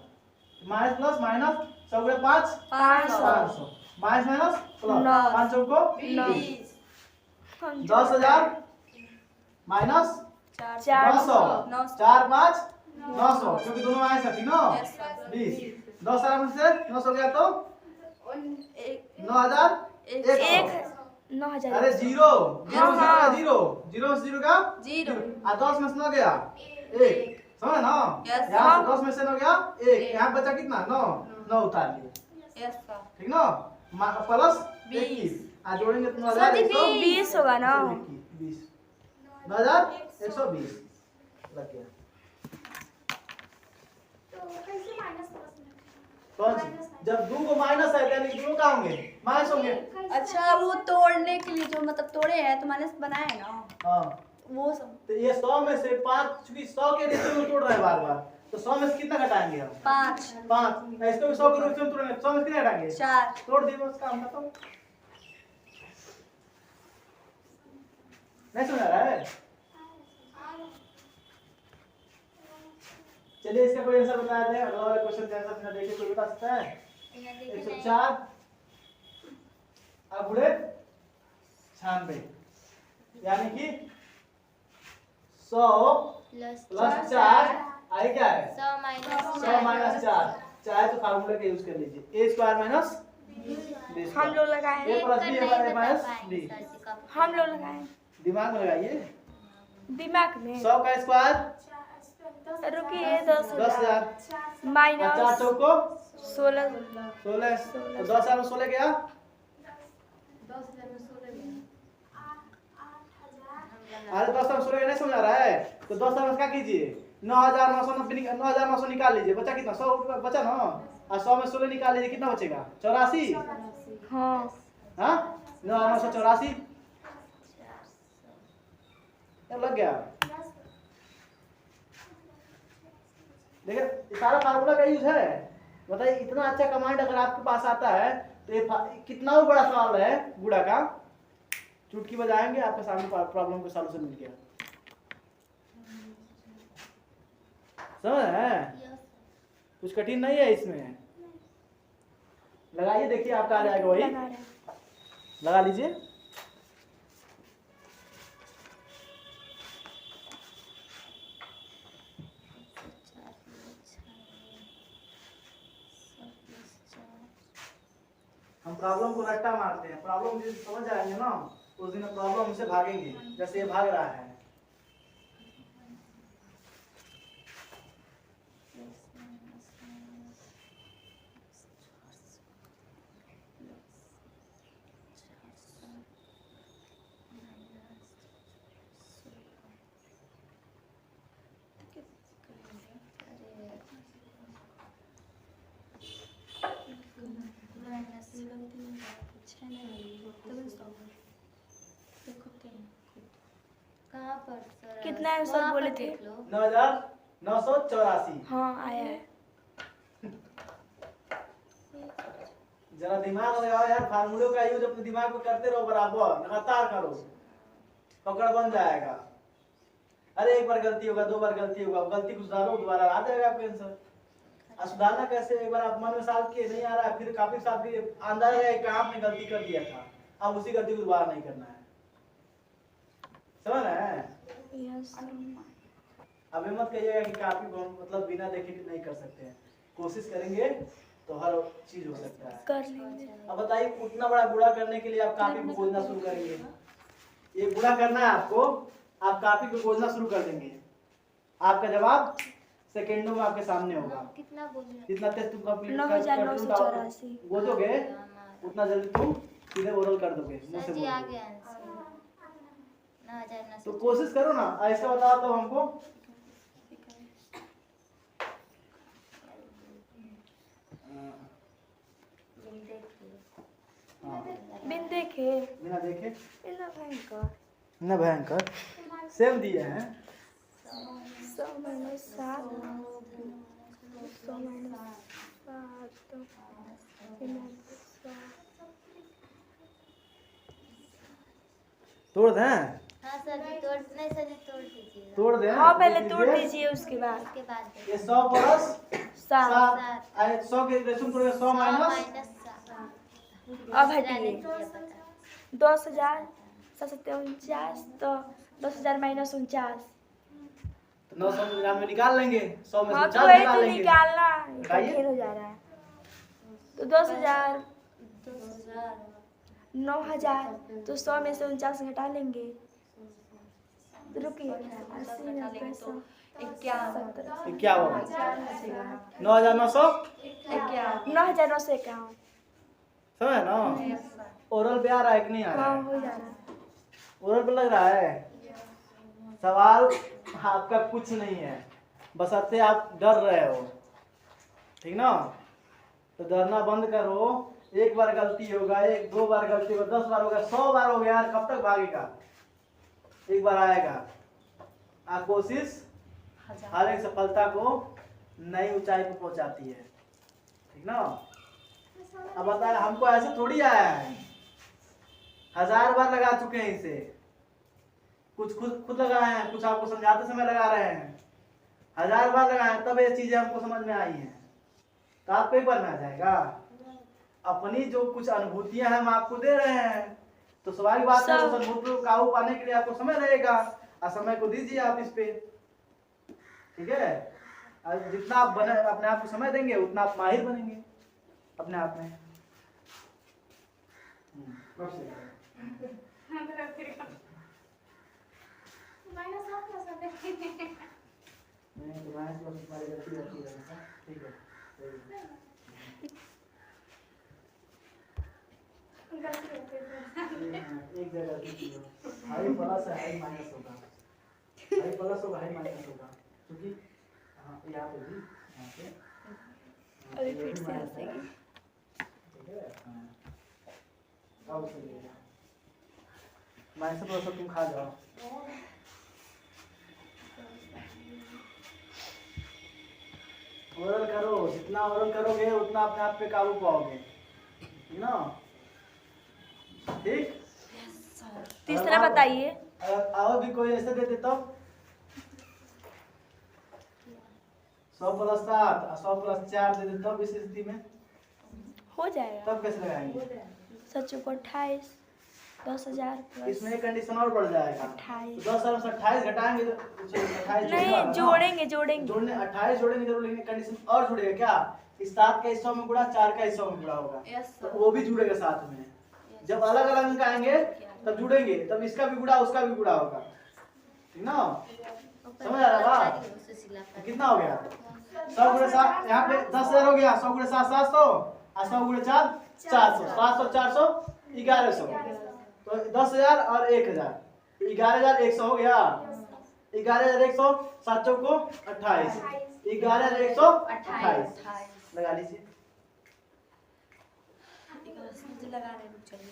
minus plus minus 100 × 5 500 minus minus plus 500 को 20 10,000 माइनस 900 4 5 900, क्योंकि दोनों माइनस है, ठीक ना 20 10,000 में से 900 गया तो 9,100। 9,000। अरे जीरो जीरो से जीरो का जीरो, और 10 में से 9 गया 1, समझ ना। यहाँ से 10 में से 9 गया 1, यहाँ बचा कितना 9 उतार लिए, ठीक ना, प्लस 21 आ जोड़ेंगे तो 9,120 होगा ना, 9,120 लग गया। तो कैसे माइनस कौन सी? जब 2 को माइनस है यानी दोनों का होंगे माइनस होंगे। अच्छा वो तोड़ने के लिए जो मतलब तोड़े हैं तो माइनस बनाए ना। हाँ वो सब तो ये 100 में से 5, चूंकि 100 के रेशियो में तोड़ रहा है बार बार, तो 100 में से कितना घटाएंगे हम? 5 5। इसको भी 100 के रेशियो में तोड़ेंगे, 100 में से कितना घटाएंगे? 4। तोड़ दिए, बस काम खत्म। नहीं समझ आ रहा है? चलिए इसका कोई आंसर बता दें। अगला वाला क्वेश्चन का आंसर बिना देखे कोई बता सकता है? 104 अब गुणे 96 यानी कि 100 प्लस 4 आई क्या है? 100 माइनस 4। चाहे तो फार्मूला का यूज कर लीजिए, a square minus b square. हम लोग लगाए a प्लस b हमारे माइनस b। हम लोग लगाए दिमाग में लगाइए। दिमाग में 100 का स्क्वायर रुकिए 10,000 10,000 माइनस 4 चौको 16 16 तो 10,000 में 16 गया 10,000 में 16 में अरे 10,000 में 16 नहीं समझ आ रहा है? तो 10,000 में क्या कीजिए, 9,990 निकाल लीजिए। बचा कितना? 100 बचा ना। और 100 में 16 निकाल लीजिए, कितना बचेगा? 84। हाँ हाँ 9,984 लग गया। देखिए सारा फार्मूला का यूज है। बताइए इतना अच्छा कमांड अगर आपके पास आता है तो ये कितना भी बड़ा सवाल है गुणा का, चुटकी बजाएंगे आपके सामने प्रॉब्लम का सॉल्यूशन मिल गया। समझ है? कुछ कठिन नहीं है इसमें। लगाइए, देखिए आपका आ जाएगा वही। लगा लीजिए। हम प्रॉब्लम को रट्टा मारते हैं। प्रॉब्लम जिस दिन समझ आएंगे ना उस दिन प्रॉब्लम हमसे भागेंगे, जैसे ये भाग रहा है। कहाँ पर सर? कितना आंसर वहाँ बोले पर थे? देख लो। 9,984। हाँ आया है। जरा दिमाग लगाओ यार, फार्मूले का यूज अपने दिमाग में करते रहो, बराबर लगातार करो, पकड़ बन जाएगा। अरे एक बार गलती होगा, 2 बार गलती होगा, गलती को सुधारो, दोबारा आ जाएगा आपका आंसर। और सुधारना कैसे? एक बार आप मन में साल किए नहीं आ रहा है, फिर काफी साल भी अंदाजा है कि आपने गलती कर दिया था, अब उसी गलती को दोबारा नहीं करना है। समझ रहे हैं? यस अब मत कहिएगा कि काफी को हम मतलब बिना देखे नहीं कर सकते हैं। कोशिश करेंगे तो हर चीज हो सकता है। कर लेंगे। अब बताइए उतना बड़ा गुणा करने के लिए आप काफी को खोजना शुरू करेंगे। ये गुणा करना है आपको, आप काफी को खोजना शुरू कर देंगे। आपका जवाब सेकेंडों में आपके सामने होगा। कितना बोलना? जितना टेस्ट तुम कंप्लीट 9,984 बोलोगे उतना जल्दी तुम सीधे ओरल कर दोगे, मुंह से सर जी बोल आ दोगे। गया आंसर। 9,900। तो कोशिश करो ना, ऐसा बताओ तो हमको। बिन देखे बिना देखे इतना भयंकर न भयंकर सेम दिए हैं। 100 माइनस 7 100 माइनस 7 तोड़ दें? हाँ सर जी तोड़, नहीं सर जी तोड़ दीजिए। तोड़ दें? हाँ पहले तोड़ दीजिए उसके बाद उसके बाद ये 100 प्लस 7 7 100 के रेशम तोड़े 100 माइनस अब हटिए 10,000 749 तो 10,000 माइनस 49। तो 999 निकाल लेंगे, 100 में हाँ से तो 50 वही निकाल तो लेंगे। निकालना बताइए। खेल हो जा रहा है। तो 10,000 9,000 तो 100 में से 49 घटा लेंगे। तो रुकिए 80 90 100 51 क्या होगा? 9,900 9,951 समझ ना? ओरल पे आ रहा है कि नहीं आ रहा हाँ है? हो जा रहा है। ओरल पे लग रहा है। सवाल आपका कुछ नहीं है, बशर्ते आप डर रहे हो, ठीक ना। तो डरना बंद करो। एक बार गलती होगा, एक दो बार गलती होगा, 10 बार होगा, 100 बार हो गया यार, कब तक भागेगा। एक बार आएगा। आप कोशिश हर एक सफलता को नई ऊंचाई पर पहुंचाती है, ठीक ना। अब बताया, हमको ऐसे थोड़ी आया है, 1000 बार लगा चुके हैं इसे, कुछ खुद लगाए हैं, कुछ आपको समझाते समय लगा रहे हैं, 1000 बार लगाए हैं, तब ये चीजें हमको समझ में आई हैं। तो आपको एक बार में आ जाएगा। अपनी जो कुछ अनुभूतियां हैं हम आपको दे रहे हैं, तो स्वाभाविक बात है उस अनुभूति को काबू पाने के लिए आपको समय लगेगा, और समय को दीजिए आप इस पे, ठीक है। और जितना आप बने अपने आप को समय देंगे उतना आप माहिर बनेंगे अपने आप में। ठीक है, एक जगह हाई प्लस है, हाई माइनस होगा, हाई प्लस होगा, हाई माइनस होगा, क्योंकि हाँ यहाँ पे भी, यहाँ पे अभी फिर से हंसेगी। ठीक है। अब चलिएगा, माइनस प्लस तुम खा जाओ। ओरल करो, जितना ओरल करोगे उतना अपने आप पे काबू पाओगे, ठीक ना। ठीक। तीसरा बताइए। और भी कोई ऐसे दे दे तो 100 + 7 और 100 + 4 दे दे, तब इस स्थिति में हो जाएगा। तब कैसे लगाएंगे? 7 को 28, 10,000 प्लस इसमें एक कंडीशन और बढ़ जाएगा। 28। तो 10,000 से 28 घटाएंगे तो 28 नहीं, जोड़ेंगे जोड़ने 28 जोड़ेंगे जरूर, लेकिन कंडीशन और जुड़ेगा क्या, इस 7 का हिस्सा में गुणा, 4 का हिस्सा में गुणा होगा, तो वो भी जुड़ेगा साथ में। जब अलग अलग अंक आएंगे तब जुड़ेंगे, तब इसका भी गुणा उसका भी गुणा होगा, ठीक ना। समझ आ रहा बात? कितना हो गया? 100 × 7, यहाँ पे 10,000 हो गया, 100 × 7 700 और 100 × 4 400, 700 400 1100, तो 10,000 और 1,000 11,100 हो गया। 11,100 7 को 28, 11,128 लगा लीजिए। लगा रहे हैं, चलिए।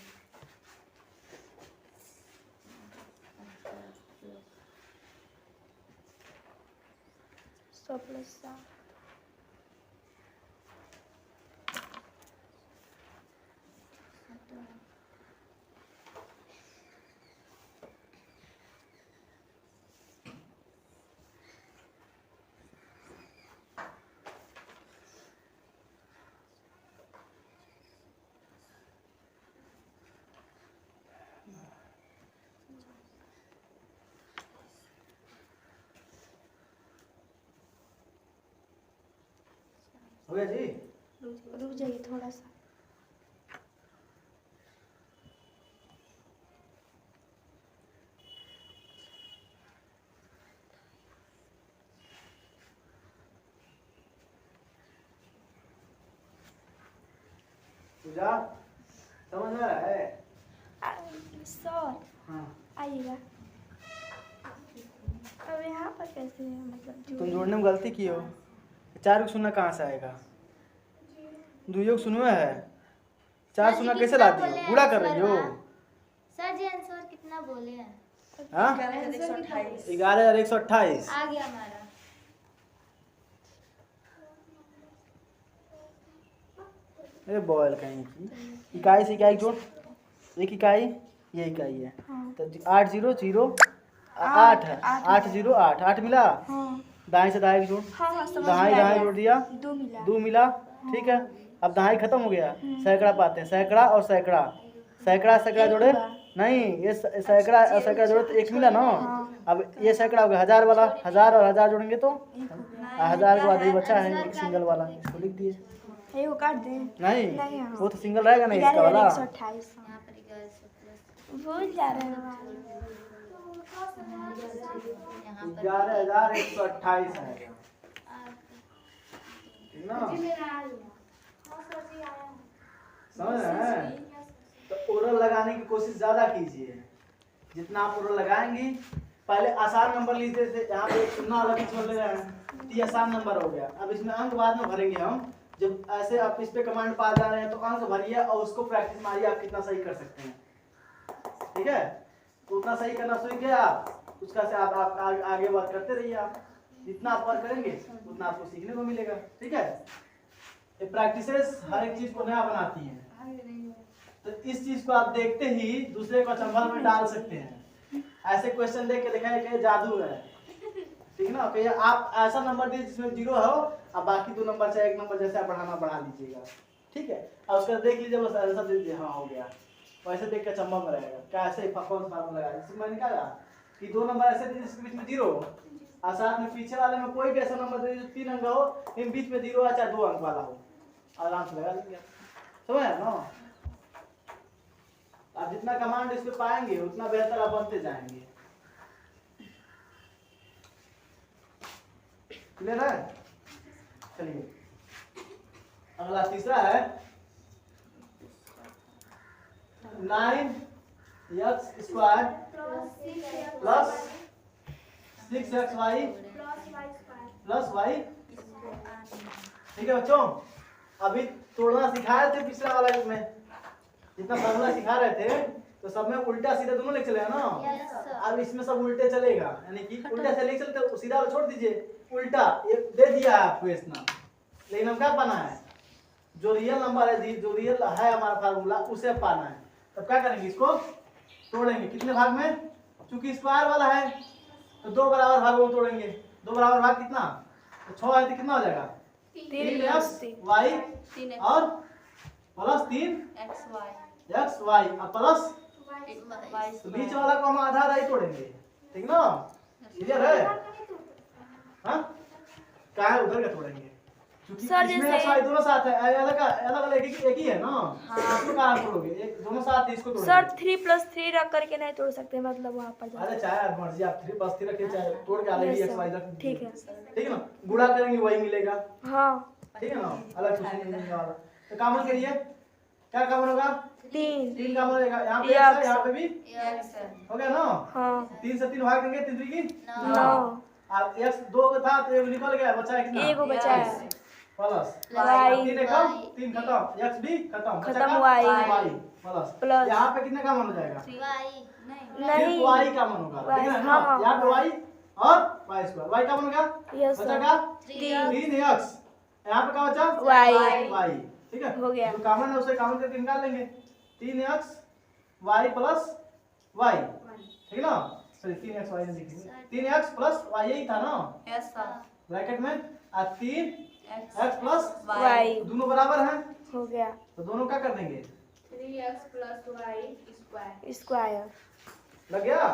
+7 हो गया जी। रुक जाइए थोड़ा सा। पूजा समझ में आ रहा है? सर हाँ। आइएगा। अब यहाँ पर कैसे है, मतलब तुम जोड़ने में गलती की हो। 4 को शून्य कहाँ से आएगा? 2 को शून्य है, 4 शून्य कैसे लाती हो? गुणा कर रही हो। सर जी आंसर कितना बोले हैं? हाँ 11,128 आ गया हमारा। अरे बॉयल कहीं की इकाई से इकाई जोड़, एक इकाई ये इकाई है, तो 8 0 0 8 है, 8 0 8 8 मिला। दाएं से दाएं जोड़, दाएं दाएं जोड़ दिया, 2 मिला, ठीक है। अब दाएं खत्म हो गया, सैकड़ा पाते हैं, सैकड़ा और सैकड़ा, सैकड़ा सैकड़ा जोड़े नहीं, ये सैकड़ा और सैकड़ा जोड़े तो 1 मिला ना। अब ये सैकड़ा हो गया, 1000 वाला, 1000 और 1000 जोड़ेंगे तो 1000 के बाद ये बचा है एक सिंगल वाला, इसको लिख दिए। वो काट दें? नहीं वो तो सिंगल रहेगा नहीं इसका वाला। 11,128 यहाँ पर 1100 भूल जा रहे हो। 11,128 है, ठीक ना। समझ रहे हैं? तो ओरल लगाने की कोशिश ज्यादा कीजिए, जितना आप ओरल लगाएंगी पहले आसान नंबर लीजिए, जैसे यहाँ पे एक शून्य वाला भी छोड़ ले रहे हैं, तो ये आसान नंबर हो गया। अब इसमें अंक बाद में भरेंगे हम, जब ऐसे आप इस पे कमांड पा जा रहे हैं तो अंक भरिए और उसको प्रैक्टिस मारिए आप कितना सही कर सकते हैं। ठीक है, तो उतना सही करना सीख गए आप, उसका से आप आगे वर्क करते रहिए। आप जितना आप वर्क करेंगे उतना आपको सीखने को मिलेगा। ठीक है, ये प्रैक्टिसेस हर एक चीज को नया बनाती हैं। तो इस चीज को आप देखते ही दूसरे को अचंभल में डाल सकते हैं। ऐसे क्वेश्चन देख के दिखाए कि जादू है। ठीक है ना, कि आप ऐसा नंबर दीजिए जिसमें 0 हो, अब बाकी 2 नंबर चाहे 1 नंबर जैसे आप बढ़ाना बढ़ा लीजिएगा। ठीक है, और उसका देख लीजिए, बस आंसर दे दीजिए, हाँ हो गया। वैसे देख के चंबा में रहेगा क्या, ऐसे कौन सा फार्मूला लगाया, जिसमें मैंने निकाला कि 2 नंबर ऐसे दीजिए जिसके बीच में 0 हो, और साथ में पीछे वाले में कोई भी ऐसा नंबर दे दीजिए 3 अंक हो, लेकिन बीच में 0 है, चाहे 2 अंक वाला हो, आराम से लगा लीजिए। समझ आया ना? आप जितना कमांड इस पे पाएंगे उतना बेहतर आप बनते जाएंगे। क्लियर है? चलिए अगला तीसरा है 9x² plus 6xy plus y। ठीक है बच्चों, अभी तोड़ना सिखाए थे पिछला वाला में, जितना फार्मूला सिखा रहे थे तो सब में उल्टा सीधा दोनों लिख चलेगा ना। अब इसमें सब उल्टे चलेगा, यानी कि उल्टा से लिख चलते, सीधा वाला छोड़ दीजिए, उल्टा ये दे दिया है आपको इतना। लेकिन हम क्या पाना है, जो रियल नंबर है, जो रियल है हमारा फार्मूला, उसे पाना है। तब क्या करेंगे, इसको तोड़ेंगे कितने भाग में, क्योंकि स्क्वायर वाला है तो 2 बराबर भागों में तोड़ेंगे। 2 बराबर भाग कितना, तो 6 है तो कितना हो जाएगा 3x और प्लस 3xy और प्लस, तो बीच वाला को हम आधा आधा ही तोड़ेंगे। ठीक ना, क्लियर है? हाँ, क्या है उधर का तोड़ेंगे, क्योंकि सर इसमें जैसे xy दोनों साथ है, अलग अलग एक ही है ना। इसको कहाँ तोड़ोगे, एक दोनों साथ है, इसको तोड़ोगे। सर 3+3 रख करके नहीं तोड़ सकते, मतलब वहाँ पर अरे चाहे मर्जी आप 3+3 रखिए, चाहे तोड़ के अलग ही xy रख। ठीक है, ठीक है ना, गुणा करेंगे वही मिलेगा। हाँ ठीक है ना, अलग कुछ नहीं मिलने वाला। तो कॉमन करिए, क्या कॉमन होगा, 3 कॉमन रहेगा। यहाँ पे x है, यहाँ पे भी हो गया ना। हाँ 3 से 3 भाग देंगे, 3 3 की 9, अब x 2 का था तो 1 निकल गया, बचा है कितना, 1 बचा है, प्लस y 3 एकम 3 खत्म, x भी खत्म, बचा खत्म, y y प्लस यहाँ पे कितना कॉमन हो जाएगा, नहीं, y कॉमन होगा। ठीक है ना, हाँ, यहाँ पे y और y कॉमन होगा, यस बचा सर, का 3 3x, यहाँ पे क्या बचा y y। ठीक है, हो गया। जो कॉमन है उसे कॉमन करके निकाल लेंगे, 3x y प्लस y। ठीक है ना, सॉरी 3x y नहीं लिखेंगे, 3x प्लस y यही था ना ब्रैकेट में, और 3x प्लस y दोनों बराबर हैं, हो गया, तो दोनों क्या कर देंगे, 3x + y² स्क्वायर। लग गया।